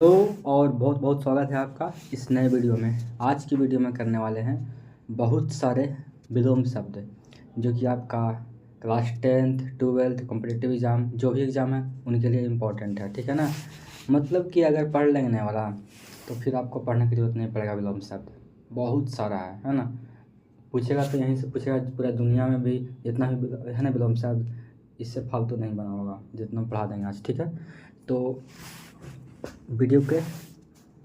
तो और बहुत बहुत स्वागत है आपका इस नए वीडियो में। आज की वीडियो में करने वाले हैं बहुत सारे विलोम शब्द जो कि आपका class 10th 12th competitive exam जो भी एग्ज़ाम है उनके लिए इम्पोर्टेंट है, ठीक है ना। मतलब कि अगर पढ़ लेने वाला तो फिर आपको पढ़ने की ज़रूरत नहीं पड़ेगा। विलोम शब्द बहुत सारा है ना। पूछेगा तो यहीं से पूछेगा, पूरा दुनिया में भी जितना भी है ना विलोम शब्द, इससे फालतू नहीं बना होगा जितना पढ़ा देंगे आज, ठीक है। तो वीडियो के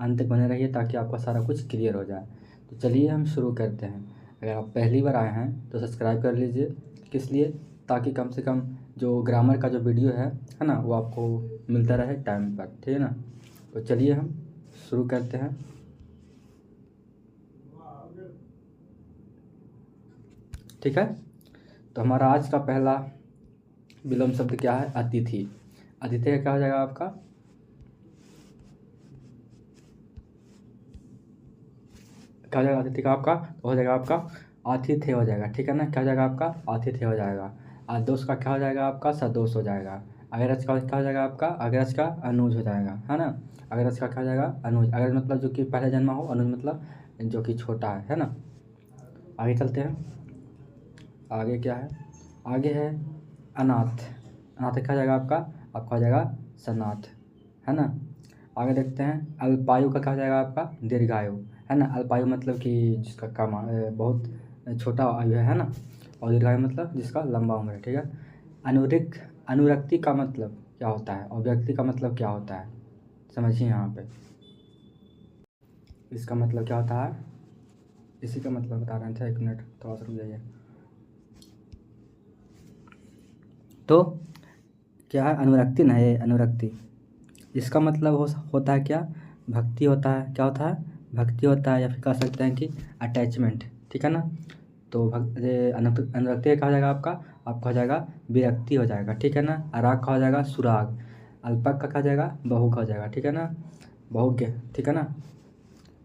अंत तक बने रहिए ताकि आपका सारा कुछ क्लियर हो जाए। तो चलिए हम शुरू करते हैं। अगर आप पहली बार आए हैं तो सब्सक्राइब कर लीजिए। किस लिए? ताकि कम से कम जो ग्रामर का जो वीडियो है ना, वो आपको मिलता रहे टाइम पर, ठीक है ना। तो चलिए हम शुरू करते हैं। ठीक है, तो हमारा आज का पहला विलोम शब्द क्या है? अतिथि। अतिथि का क्या हो जाएगा आपका? क्या हो जाएगा अतिथि का आपका? हो जाएगा आपका आतिथ्य हो जाएगा, ठीक है ना। क्या हो जाएगा आपका? आतिथ्य हो जाएगा। आदोष का क्या हो जाएगा आपका? सदोष हो जाएगा। अग्रज का क्या हो जाएगा आपका? अग्रज का अनुज हो जाएगा, है ना। अग्रज का क्या हो जाएगा? अनुज। अग्रज मतलब जो कि पहले जन्मा हो, अनुज मतलब जो कि छोटा है ना। आगे चलते हैं। आगे क्या है? आगे है अनाथ। अनाथ क्या हो जाएगा आपका? आपका हो जाएगा सनाथ, है ना। आगे देखते हैं। अल्पायु का क्या हो जाएगा आपका? दीर्घायु, है ना। अल्पायु मतलब कि जिसका बहुत छोटा आयु है ना। और दीर्घायु मतलब जिसका लंबा उम्र है, ठीक है। अनुरक्ति का मतलब क्या होता है और व्यक्ति का मतलब क्या होता है, समझिए यहाँ पे। इसका मतलब क्या होता है, इसी का मतलब बता रहे थे। एक मिनट थोड़ा सा रुक जाइए। तो क्या है? अनुरक्ति ना, ये अनुरक्ति। इसका मतलब होता है क्या? भक्ति होता है। क्या होता है? भक्ति होता है, या फिर कह सकते हैं कि अटैचमेंट, ठीक है ना। तो अनुरक्ति का क्या हो जाएगा आपका? आपका हो जाएगा विरक्ति हो जाएगा, ठीक है ना। अराग का हो जाएगा सुराग। अल्पक का क्या हो जाएगा? बहु का हो जाएगा, ठीक है ना। बहुज्ञ, ठीक है ना।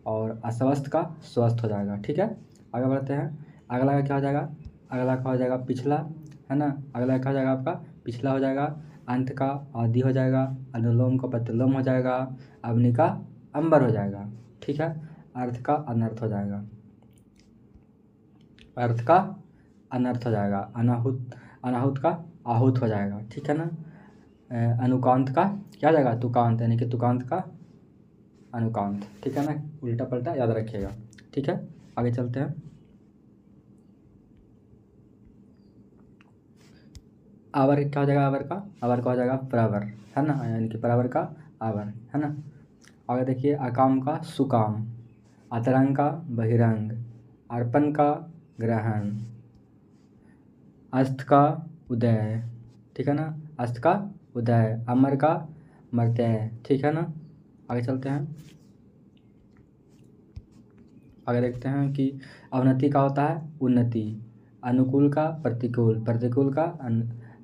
और अस्वस्थ का स्वस्थ हो जाएगा, ठीक है। आगे बढ़ते हैं। अगला का क्या हो जाएगा? अगला का हो जाएगा पिछला, है ना। अगला क्या हो जाएगा आपका? पिछला हो जाएगा। अंत का आदि हो जाएगा। अनुलोम का प्रतिलोम हो जाएगा। अवनि का अंबर हो जाएगा, ठीक है। अर्थ का अनर्थ हो जाएगा। अर्थ का अनर्थ हो जाएगा। अनाहुत अनाहुत का आहूत हो जाएगा, ठीक है ना। अनुकांत का क्या हो जाएगा? तुकांत, यानी कि तुकांत का अनुकांत, ठीक है ना। उल्टा पलटा याद रखिएगा, ठीक है। आगे चलते हैं। आवर क्या हो जाएगा? आवर का हो जाएगा प्रवर, है ना, यानी कि प्रवर का आवर, है ना। आगे देखिए। अकाम का सुकाम। अतरंग का बहिरंग। अर्पण का ग्रहण। अस्त का उदय, ठीक है ना। अस्त का उदय। अमर का मर्त्य, ठीक है ना। आगे चलते हैं। आगे देखते हैं कि अवनति का होता है उन्नति। अनुकूल का प्रतिकूल। प्रतिकूल का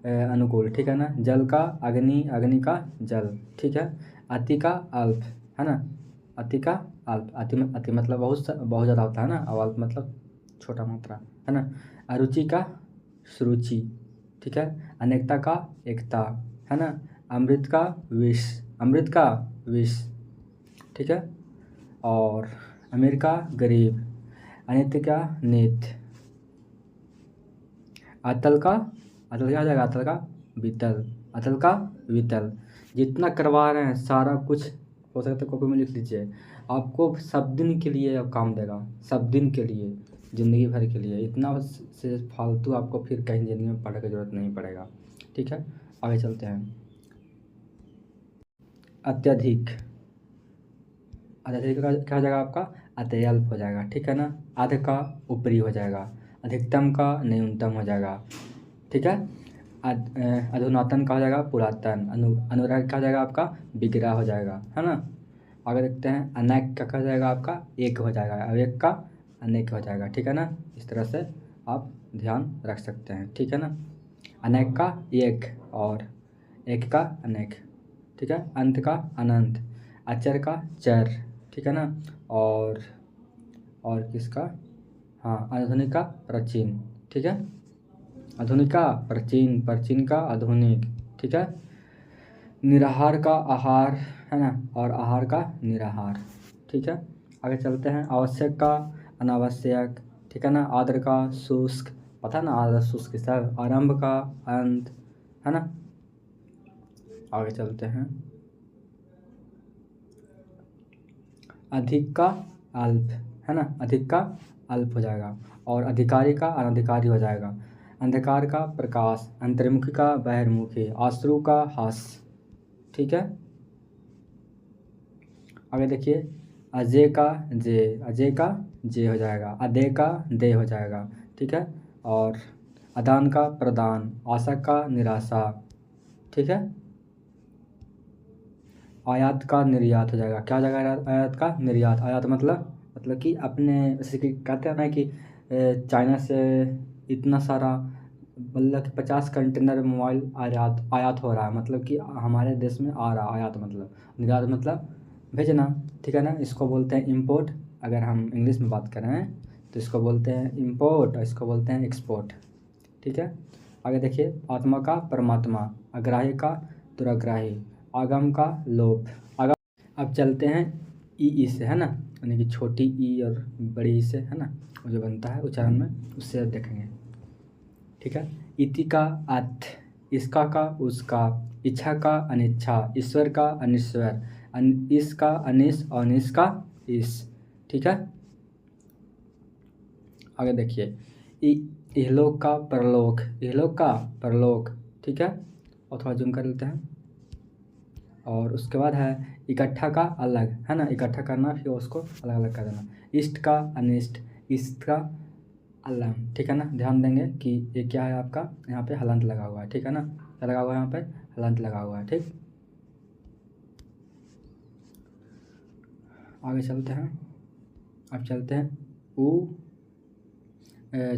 अनुकूल, ठीक है ना। जल का अग्नि। अग्नि का जल, ठीक है। अति का अल्प, है ना। अति का अल्प। अति मतलब बहुत ज़्यादा होता है ना, और अल्प मतलब छोटा मात्रा, है ना। अरुचि का सुरुचि, ठीक है। अनेकता का एकता, है ना। अमृत का विष। अमृत का विष, ठीक है। और अमीर का गरीब। अनित्य का नित्य। अतल का क्या हो जाएगा? अतल का वितल। अतल का वितल। जितना करवा रहे हैं सारा कुछ हो सकता है कॉपी में लिख लीजिए। आपको सब दिन के लिए अब काम देगा, सब दिन के लिए, ज़िंदगी भर के लिए। इतना से फालतू आपको फिर कहीं ज़िंदगी में पढ़ने की ज़रूरत नहीं पड़ेगा, ठीक है। आगे चलते हैं। अत्यधिक। अत्यधिक का क्या हो जाएगा आपका? अत्यल्प हो जाएगा, ठीक है ना। आध का ऊपरी हो जाएगा। अधिकतम का न्यूनतम हो जाएगा, ठीक है। अधुनातन का हो जाएगा पुरातन। अनुराग का हो जाएगा आपका विग्रह हो जाएगा, है ना। आगे देखते हैं। अनेक का क्या हो जाएगा आपका? एक हो जाएगा। अनेक का अनेक हो जाएगा, ठीक है ना। इस तरह से आप ध्यान रख सकते हैं, ठीक है ना। अनेक का एक और एक का अनेक, ठीक है। अंत का अनंत। अचर का चर, ठीक है ना। और किसका? हाँ, आधुनिक का प्राचीन, ठीक है। आधुनिक का प्राचीन, प्राचीन का आधुनिक, ठीक है। निराहार का आहार, है ना, और आहार का निराहार। ठीक है, आगे चलते हैं। आवश्यक का अनावश्यक, ठीक है ना। आर्द्र का शुष्क, पता ना आर्द्र शुष्क सर। आरंभ का अंत, है ना। आगे चलते हैं। अधिक का अल्प, है ना, अधिक का अल्प हो जाएगा। और अधिकारी का अनधिकारी हो जाएगा। अंधकार का प्रकाश, अंतर्मुखी का बहिर्मुखी, आश्रु का हास्य। ठीक है, आगे देखिए। अजय का जे, अजय का जे हो जाएगा। अदय का दे हो जाएगा। ठीक है, और अदान का प्रदान, आशा का निराशा। ठीक है, आयात का निर्यात हो जाएगा। क्या हो जाएगा आयात का निर्यात। आयात मतलब कि अपने, जैसे कि कहते हैं ना कि चाइना से इतना सारा, मतलब कि 50 कंटेनर मोबाइल आयात आयात हो रहा है, मतलब कि हमारे देश में आ रहा। आयात मतलब, निर्यात मतलब भेजना। ठीक है ना, इसको बोलते हैं इम्पोर्ट। अगर हम इंग्लिश में बात करें तो इसको बोलते हैं इम्पोर्ट और इसको बोलते हैं एक्सपोर्ट। ठीक है, आगे देखिए। आत्मा का परमात्मा, अग्राही का दुराग्राही, आगम का लोप। आगम, अब चलते हैं ई से, है ना, यानी कि छोटी ई और बड़ी ई से, है ना, वो जो बनता है उच्चारण में, उससे अब देखेंगे। ठीक है, इति का अथ, इसका का उसका, इच्छा का अनिच्छा, ईश्वर का अनिश्वर, इस का अनिस और अनिस का इस। ठीक है, आगे देखिए। इहलोक का परलोक, इहलोक का परलोक। ठीक है, और थोड़ा जूम कर लेते हैं। और उसके बाद है इकट्ठा का अलग, है ना, इकट्ठा करना फिर उसको अलग अलग कर देना। इष्ट का अनिष्ट, इष्ट का अलग। ठीक है ना, ध्यान देंगे कि ये क्या है आपका, यहाँ पे हलंत लगा हुआ है। ठीक है ना, क्या लगा हुआ है यहाँ पे, हलंत लगा हुआ है। ठीक, आगे चलते हैं। अब चलते हैं ऊ,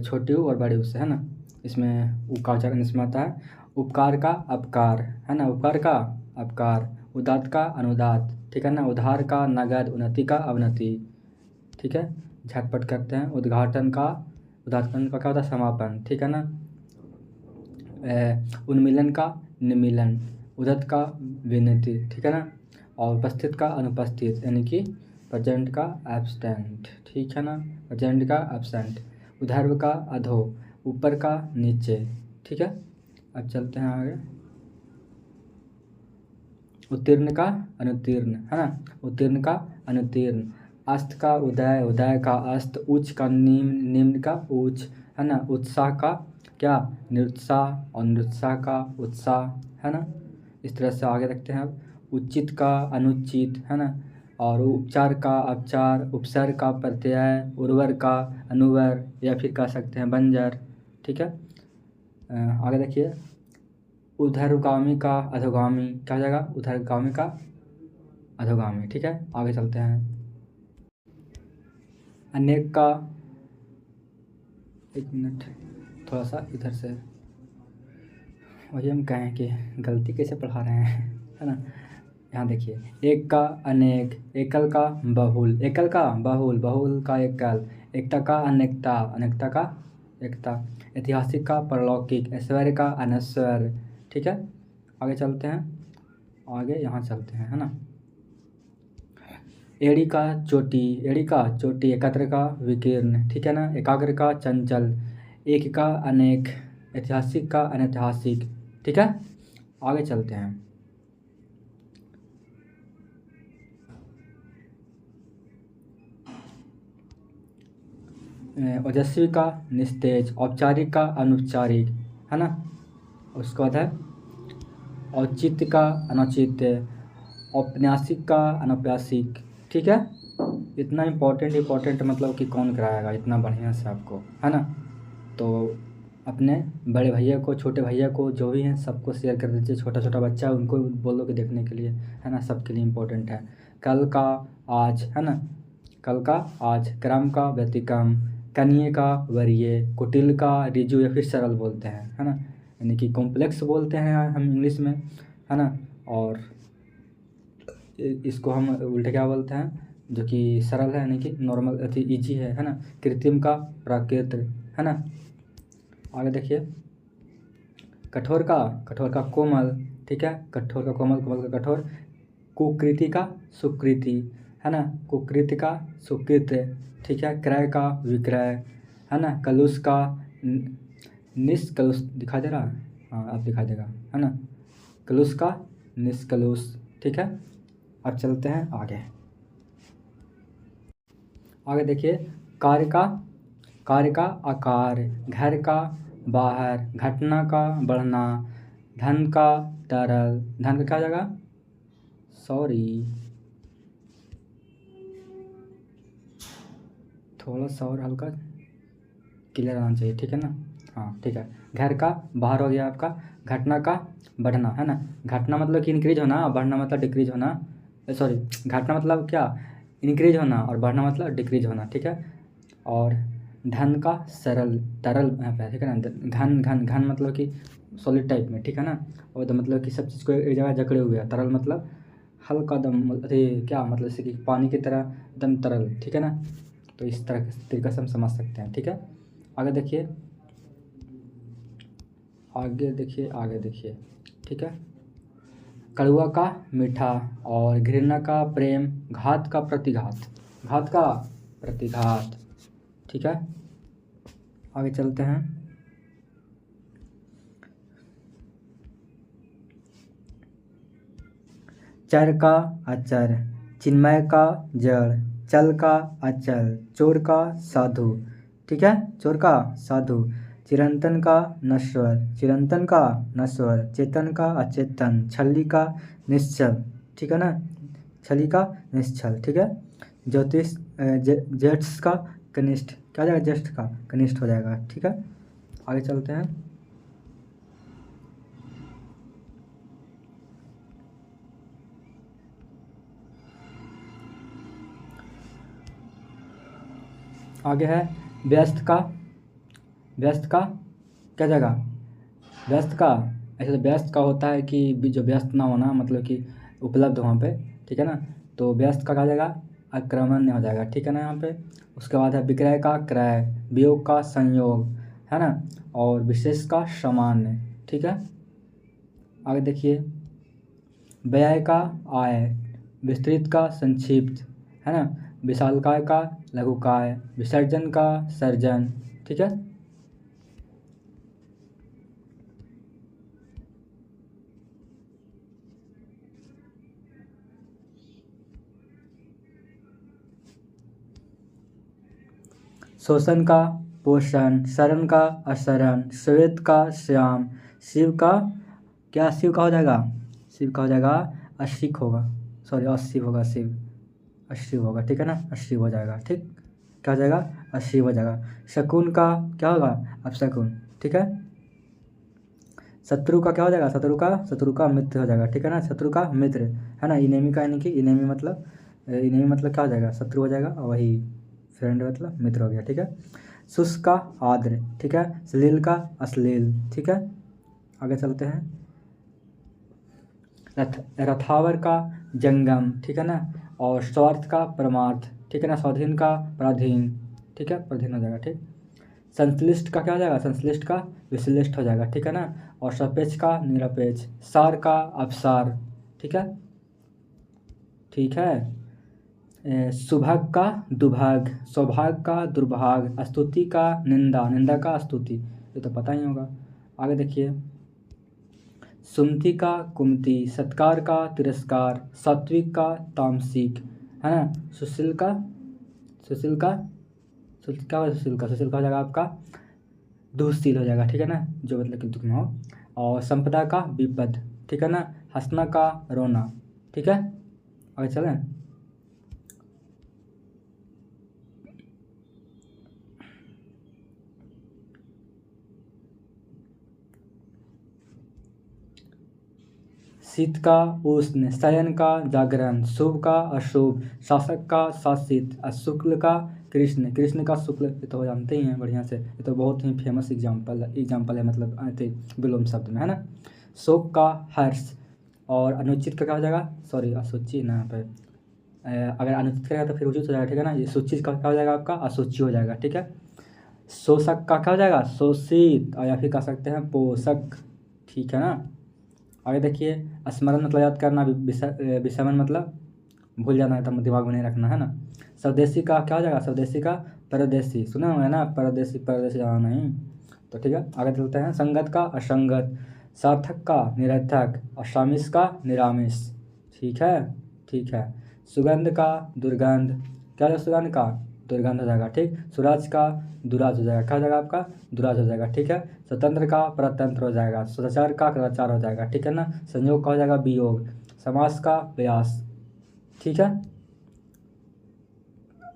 छोटी ऊ और बड़ी ऊ से, है ना। इसमें ऊ का उच्चारण इसमें आता है। उपकार का अपकार, है ना, उपकार का अपकार। उदात का अनुदात, ठीक है ना। उधार का नगद, उन्नति का अवनति। ठीक है, झटपट करते हैं। उद्घाटन का, उद्घाटन का क्या होता है, समापन। ठीक है ना। उन्मिलन का निमिलन, उदत का विनति। ठीक है ना, और उपस्थित का अनुपस्थित, यानी कि प्रेजेंट का एब्सेंट। ठीक है ना, प्रेजेंट का एब्सेंट। उधर्व का अधो, ऊपर का नीचे। ठीक है, अब चलते हैं आगे। उत्तीर्ण का अनुत्तीर्ण, है ना, उत्तीर्ण का अनुत्तीर्ण। अस्त का उदय, उदय का अस्त। उच्च का निम्न, निम्न का उच्च, है ना। उत्साह का क्या, निरुत्साह, और निरुत्साह का उत्साह, है ना। इस तरह से आगे रखते हैं अब। उचित का अनुचित, है ना, और उपचार का अपचार। उपसर्ग का प्रत्यय, उर्वर का अनुवर, या फिर कह सकते हैं बंजर। ठीक है, आगे देखिए। उधरगामी का अधोगामी, क्या हो जाएगा, उधरगामी का अधोगामी। ठीक है, आगे चलते हैं। अनेक का, एक मिनट, थोड़ा सा इधर से, वही हम कहें कि गलती कैसे पढ़ा रहे हैं, है ना। यहाँ देखिए। एक का अनेक, एकल का बहुल, एकल का बहुल, बहुल का एकल। एकता का अनेकता, अनेकता का एकता। ऐतिहासिक का परलौकिक, ऐश्वर्य का अनश्वर। ठीक है, आगे चलते हैं। आगे यहाँ चलते हैं, है ना। एड़ी का चोटी, एड़ी का चोटी। एकत्र का विकीर्ण, ठीक है ना। एकाग्र का चंचल, एक का अनेक, ऐतिहासिक का अनैतिहासिक। ठीक है, आगे चलते हैं। ओजस्वी का निस्तेज, औपचारिक का अनौपचारिक, है ना। उसके बाद है औचित्य का अनौचित्य, औपन्यासिक का अनौपन्यासिक। ठीक है, इतना इम्पोर्टेंट मतलब कि कौन कराएगा इतना बढ़िया से आपको, है ना। तो अपने बड़े भैया को, छोटे भैया को, जो भी हैं सबको शेयर कर दीजिए। छोटा छोटा बच्चा उनको बोलो कि देखने के लिए, है ना, सबके लिए इम्पोर्टेंट है। कल का आज, है ना, कल का आज। क्रम का व्यतिक्रम, कनीय का वरीय, कुटिल का रिजु या फिर सरल बोलते हैं, है ना, यानी कि कॉम्प्लेक्स बोलते हैं हम इंग्लिश में, है ना। और इसको हम उल्टे क्या बोलते हैं, जो कि सरल है, यानी कि नॉर्मल अति ईजी है ना। कृत्रिम का प्राकृत, है ना। आगे देखिए। कठोर का कोमल, ठीक है। कठोर का कोमल, कोमल का कठोर। कुकृति का सुकृति, है ना। कुकृति का सुकृत, ठीक है। क्रय का विक्रय, है ना। कलुष का निष्कलुष, दिखा दे रहा है, हाँ अब दिखा देगा, है ना। कलुष का निष्कलुष, ठीक है। अब चलते हैं आगे। आगे देखिए, कार्य का आकार, घर का बाहर, घटना का बढ़ना, धन का तरल, धन का क्या हो जाएगा, सॉरी थोड़ा सा और हल्का क्लियर आना चाहिए, ठीक है ना। हाँ ठीक है। घर का बाहर हो गया आपका, घटना का बढ़ना, है ना। घटना मतलब कि इंक्रीज होना, बढ़ना मतलब डिक्रीज होना, सॉरी घटना मतलब क्या, इंक्रीज होना, और बढ़ना मतलब डिक्रीज होना, ठीक है। और धन का सरल, तरल यहाँ पे, ठीक है ना। घन घन घन मतलब कि सॉलिड टाइप में, ठीक है ना। और तो मतलब कि सब चीज़ को एक जगह जकड़े हुए है। तरल मतलब हल्का दम, अरे क्या मतलब, जैसे कि पानी की तरह एकदम तरल, ठीक है ना। तो इस तरह तरीके से हम समझ सकते हैं, ठीक है। आगे देखिए, आगे देखिए, ठीक है। कड़वा का मीठा, और घृणा का प्रेम, घात का प्रतिघात, घात का प्रतिघात, ठीक है। आगे चलते हैं। चर का अचर, चिन्मय का जड़, चल का अचल, चोर का साधु, ठीक है। चोर का साधु। चिरंतन का नश्वर, चिरंतन का नश्वर, चेतन का अचेतन, छली का निश्चल, ठीक है ना। छली का निश्चल, ठीक है। ज्योतिष ज्येष्ठ का कनिष्ठ, क्या हो जाएगा, ज्येष्ठ का कनिष्ठ हो जाएगा, ठीक है। आगे चलते हैं। आगे है व्यस्त का, व्यस्त का क्या जगह, व्यस्त का, ऐसे तो व्यस्त का होता है कि जो व्यस्त ना होना, मतलब कि उपलब्ध वहाँ पे, ठीक है ना। तो व्यस्त का जगह आक्रमण हो जाएगा, ठीक है ना यहाँ पे। उसके बाद है विक्रय का क्रय, वियोग का संयोग, है ना। और विशेष का सामान्य, ठीक है। आगे देखिए, व्यय का आय, विस्तृत का संक्षिप्त, है ना। विशालकाय का लघुकाय, विसर्जन का सर्जन, ठीक है। शोषण का पोषण, शरण का अशरण, श्वेत का श्याम, शिव का क्या, शिव का हो जाएगा, शिव का हो जाएगा अशिक होगा, सॉरी अशिव होगा, शिव अशिव होगा, ठीक है ना। अशिव हो जाएगा, ठीक, क्या हो जाएगा, अशिव हो जाएगा। शकुन का क्या होगा, अपशकुन, ठीक है। शत्रु का क्या हो जाएगा, शत्रु का मित्र हो जाएगा, ठीक है ना। शत्रु का मित्र, है ना। इनेमी का, यानी कि इनेमी मतलब क्या हो जाएगा, शत्रु हो जाएगा, और वही फ्रेंड मतलब मित्र हो गया, ठीक है। शुष्क का आद्र, ठीक है। श्लील का अश्लील, ठीक है। आगे चलते हैं। रथावर का जंगम, ठीक है ना। और स्वार्थ का परमार्थ, ठीक है ना। स्वाधीन का पराधीन, ठीक है, पराधीन हो जाएगा, ठीक। संश्लिष्ट का क्या हो जाएगा, संश्लिष्ट का विश्लिष्ट हो जाएगा, ठीक है ना। और सापेक्ष का निरपेक्ष, सार का अपसार, ठीक है, ठीक है। सुभाग का दुभाग, सौभाग्य का दुर्भाग, स्तुति का निंदा, निंदा का स्तुति, ये तो पता ही होगा। आगे देखिए, सुमति का कुमति, सत्कार का तिरस्कार, सात्विक का तामसिक, है ना। सुशील का, सुशील का क्या होगा, सुशील का हो जाएगा आपका दुःशील हो जाएगा, ठीक है ना, जो मतलब कि दुख में हो। और संपदा का विपद, ठीक है ना। हंसना का रोना, ठीक है। आगे चलें। शीत का उष्ण, शयन का जागरण, शुभ का अशुभ, शासक का शासित, शुक्ल का कृष्ण, कृष्ण का शुक्ल, ये तो जानते ही हैं बढ़िया से, ये तो बहुत ही फेमस एग्जाम्पल है, मतलब विलोम शब्द में, है ना। शोक का हर्ष, और अनुचित का क्या हो जाएगा, सॉरी असूचि ना, यहाँ पे अगर अनुचित करेगा तो फिर उचित हो जाएगा, ठीक है ना। ये सूचित का क्या हो जाएगा आपका, असूचि हो जाएगा, ठीक है। शोषक का क्या हो जाएगा, शोषित, और या फिर कह सकते हैं पोषक, ठीक है ना। आगे देखिए, स्मरण मतलब याद करना, विस्मरण मतलब भूल जाना, एकदम दिमाग में नहीं रखना, है ना। स्वदेशी का क्या हो जाएगा, स्वदेशी का परदेशी, सुना होगा ना, परदेशी परदेशी जाना नहीं। तो ठीक है, आगे चलते हैं। संगत का असंगत, सार्थक का निरर्थक, आसामिस का निरामिस। ठीक है, ठीक है। सुगंध का दुर्गंध, क्या है सुगंध का, दुर्गंध हो जाएगा। ठीक, सुराज का दुराज हो जाएगा, क्या हो जाएगा आपका, दुराज हो जाएगा। ठीक है, स्वतंत्र का परतंत्र हो जाएगा, सदाचार का कदाचार हो जाएगा। ठीक है ना, संयोग का हो जाएगा वियोग, समास का प्रयास। ठीक है,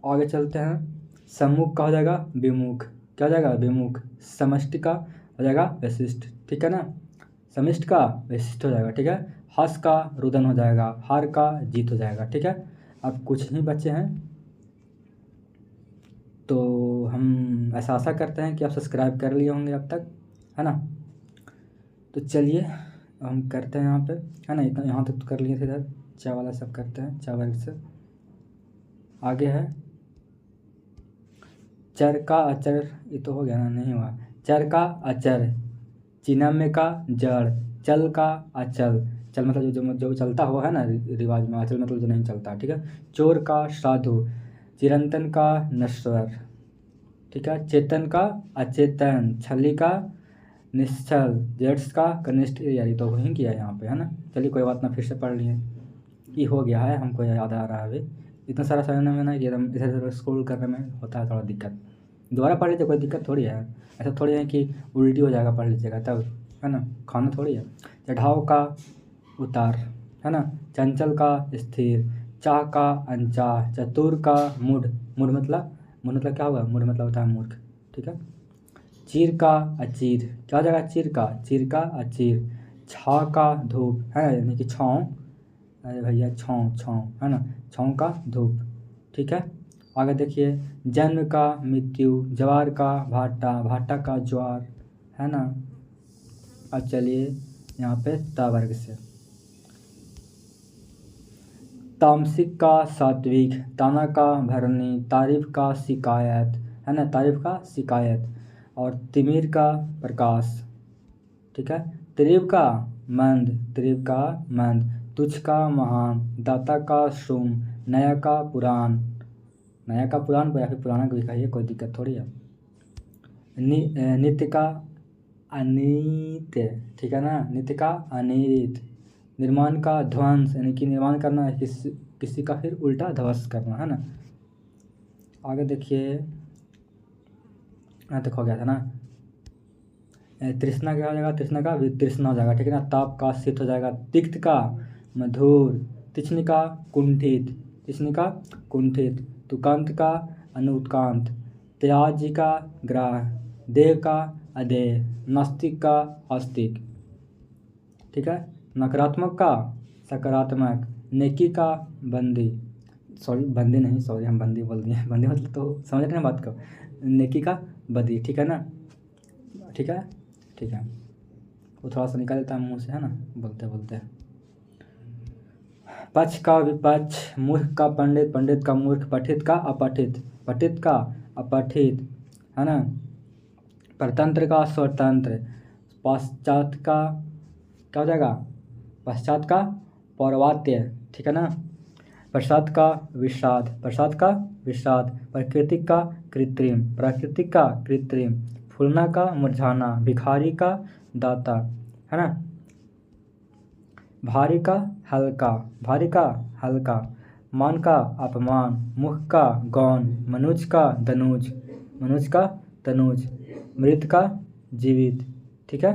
आगे चलते हैं। सम्मुख का हो जाएगा विमुख, क्या हो जाएगा, विमुख। समष्टि का हो जाएगा विशिष्ट। ठीक है ना, समिष्ट का विशिष्ट हो जाएगा। ठीक है, हस का रुदन हो जाएगा, हार का जीत हो जाएगा। ठीक है, अब कुछ ही बचे हैं, तो हम ऐसा आशा करते हैं कि आप सब्सक्राइब कर लिए होंगे अब तक, है ना। तो चलिए हम करते हैं यहाँ पे, है ना, इतना यहाँ तक तो कर लिए थे। इधर चा वाला सब करते हैं, चा वर्ग से आगे है। चर का अचर, ये तो हो गया ना, नहीं हुआ। चर का अचर, चिन्हम्य का जड़, चल का अचल, चल मतलब जो चलता हुआ है ना रिवाज में, अचल मतलब जो नहीं चलता। ठीक है, चोर का साधु, चिरंतन का नश्वर। ठीक है, चेतन का अचेतन, छली का निश्चल, जेट्स का कनिष्ठ। यार तो वहीं किया यहाँ पे, है ना। चलिए कोई बात ना, फिर से पढ़ लिए, ये हो गया है, हमको याद आ रहा है अभी। इतना सारा समझने में ना कि एकदम इधर उधर स्क्रॉल करने में होता है थोड़ा दिक्कत। दोबारा पढ़ लीजिए, कोई दिक्कत थोड़ी है। ऐसा थोड़ी है कि उल्टी हो जाएगा पढ़ लीजिएगा तब, है ना, खाना थोड़ी है। चढ़ाव का उतार, है ना, चंचल का स्थिर, चाह का अनचाह, चतुर का मूढ़, मूढ़ मतलब क्या होगा, मूढ़ मतलब होता है मूर्ख। ठीक है, चीर का अचीर, क्या हो जाएगा, चीर का अचीर, छाँ का धूप, है ना, यानी कि छाँव, अरे भैया छाँव छाँव, है ना, छाँव का धूप। ठीक है, आगे देखिए। जन्म का मृत्यु, ज्वार का भाटा, भाटा का ज्वार, है ना। अब चलिए यहाँ पे ता वर्ग से। तामसिक का सात्विक, ताना का भरनी, तारीफ का शिकायत, है ना, तारीफ का शिकायत, और तिमिर का प्रकाश। ठीक है, त्रिव का मंद, तुच्छ का महान, दाता का शुम, नया का पुराण, नया का पुराण या फिर पुराना भी कहिए, कोई दिक्कत थोड़ी है। नित्य का अनित्य, ठीक है ना, नित्य का अनित, निर्माण का ध्वंस, यानी कि निर्माण करना है, किसी का फिर उल्टा ध्वंस करना, है ना। आगे देखिए, यहाँ तक हो गया था ना। तृष्णा क्या हो जाएगा, तृष्णा का वितृष्णा हो जाएगा। ठीक है ना, ताप का शीत हो जाएगा, तिक्त का मधुर, तीक्ष्ण का कुंठित, तीक्ष्ण का कुंठित, तुकांत का अनुत्कांत, त्याज्य का ग्राह, देह का अदेह, नास्तिक का आस्तिक। ठीक है, नकारात्मक का सकारात्मक, नेकी का बंदी, सॉरी बंदी नहीं, सॉरी हम बंदी बोल दिए, बंदी मतलब तो समझ रहे हैं बात को, नेकी का बदी। ठीक है ना, ठीक है, ठीक है, वो थोड़ा सा निकाल देता है मुँह से, है ना, बोलते बोलते। पक्ष का विपक्ष, मूर्ख का पंडित, पंडित का मूर्ख, पठित का अपठित, पठित का अपठित, है ना, परतंत्र का स्वतंत्र, पश्चात का क्या हो जाएगा, पश्चात का पौर्वात्य। ठीक है ना, प्रसाद का विषाद, प्रसाद का विषाद, प्राकृतिक का कृत्रिम, प्राकृतिक का कृत्रिम, फूलना का मुरझाना, भिखारी का दाता, है ना, भारी का हल्का, भारी का हल्का, मान का अपमान, मुख का गौन, मनुज का धनुज, मनुज का तनुज, मृत का जीवित। ठीक है,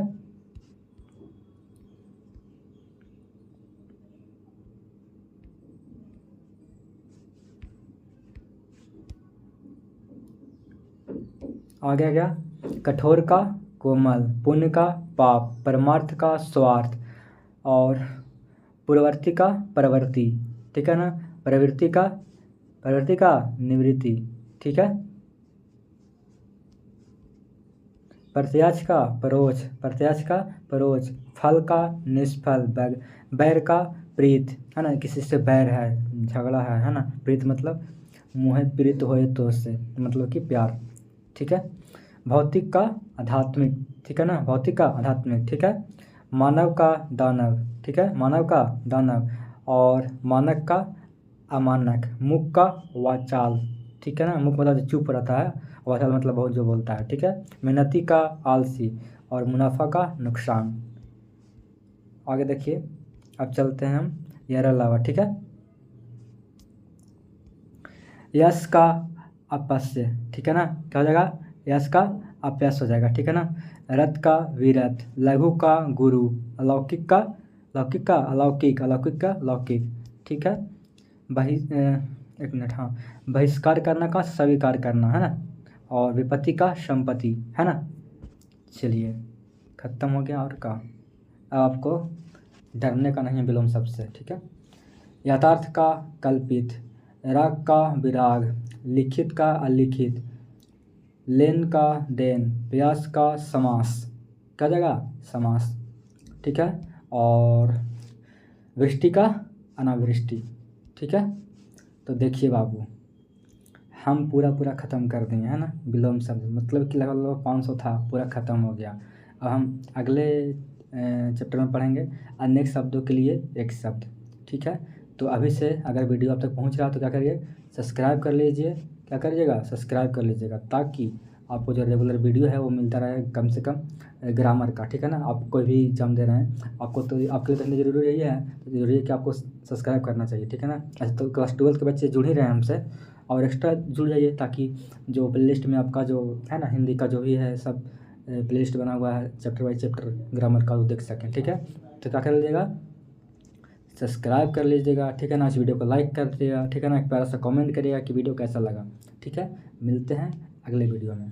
आगे क्या, कठोर का कोमल, पुण्य का पाप, परमार्थ का स्वार्थ, और पूर्ववर्ती का परवर्ती। ठीक है ना, प्रवृत्ति का निवृत्ति। ठीक है, प्रत्याश का परोक्ष, प्रत्याश का परोक्ष, फल का निष्फल, बैर का प्रीत, है ना, किसी से बैर है, झगड़ा है ना, प्रीत मतलब मुँह प्रीत होए तो उससे मतलब कि प्यार। ठीक है, भौतिक का आध्यात्मिक, ठीक है ना, भौतिक का आध्यात्मिक। ठीक है, मानव का दानव, ठीक है, मानव का दानव। और मानक का अमानक, मुख का वाचाल, ठीक है ना, मुख मतलब जो चुप रहता है, वाचाल मतलब बहुत जो बोलता है, ठीक है। मेहनती का आलसी और मुनाफा का नुकसान। आगे देखिए, अब चलते हैं हम यार अलावा, ठीक है। यश का अपस्य, ठीक है ना, क्या हो जाएगा, यश का अपयश हो जाएगा, ठीक है ना। रथ का वीरथ, लघु का गुरु, अलौकिक का लौकिक का अलौकिक, अलौकिक का लौकिक, ठीक है। एक मिनट, हाँ, बहिष्कार करना का स्वीकार करना, है ना। और विपत्ति का संपत्ति, है ना। चलिए, खत्म हो गया। और का अब आपको डरने का नहीं है विलोम शब्द से, ठीक है। यथार्थ का कल्पित, राग का विराग, लिखित का अलिखित, लेन का देन, प्रयास का समास, क्या जगह समास, ठीक है। और वृष्टि का अनावृष्टि, ठीक है। तो देखिए बाबू, हम पूरा ख़त्म कर दिए, है ना, विलोम शब्द, मतलब कि लगभग 500 था, पूरा ख़त्म हो गया। अब हम अगले चैप्टर में पढ़ेंगे अनेक शब्दों के लिए एक शब्द, ठीक है। तो अभी से अगर वीडियो आप तक पहुंच रहा है तो क्या करिए, सब्सक्राइब कर लीजिए, क्या करिएगा, सब्सक्राइब कर लीजिएगा, ताकि आपको जो रेगुलर वीडियो है वो मिलता रहे, कम से कम ग्रामर का, ठीक है ना। आप कोई भी एग्जाम दे रहे हैं, आपको तो आपके लिए तो इतनी ज़रूरी यही है, तो ज़रूरी है कि आपको सब्सक्राइब करना चाहिए, ठीक है ना। ऐसे तो क्लास 12 के बच्चे जुड़ ही रहे हैं हमसे, और एक्स्ट्रा जुड़ जाइए, ताकि जो प्लेलिस्ट में आपका जो है ना हिंदी का जो भी है सब प्लेलिस्ट बना हुआ है, चैप्टर बाई चैप्टर ग्रामर का, वो देख सकें, ठीक है। तो क्या कर लीजिएगा, सब्सक्राइब कर लीजिएगा, ठीक है ना। इस वीडियो को लाइक कर दीजिएगा, ठीक है ना। एक प्यारा सा कमेंट करिएगा कि वीडियो कैसा लगा, ठीक है। मिलते हैं अगले वीडियो में।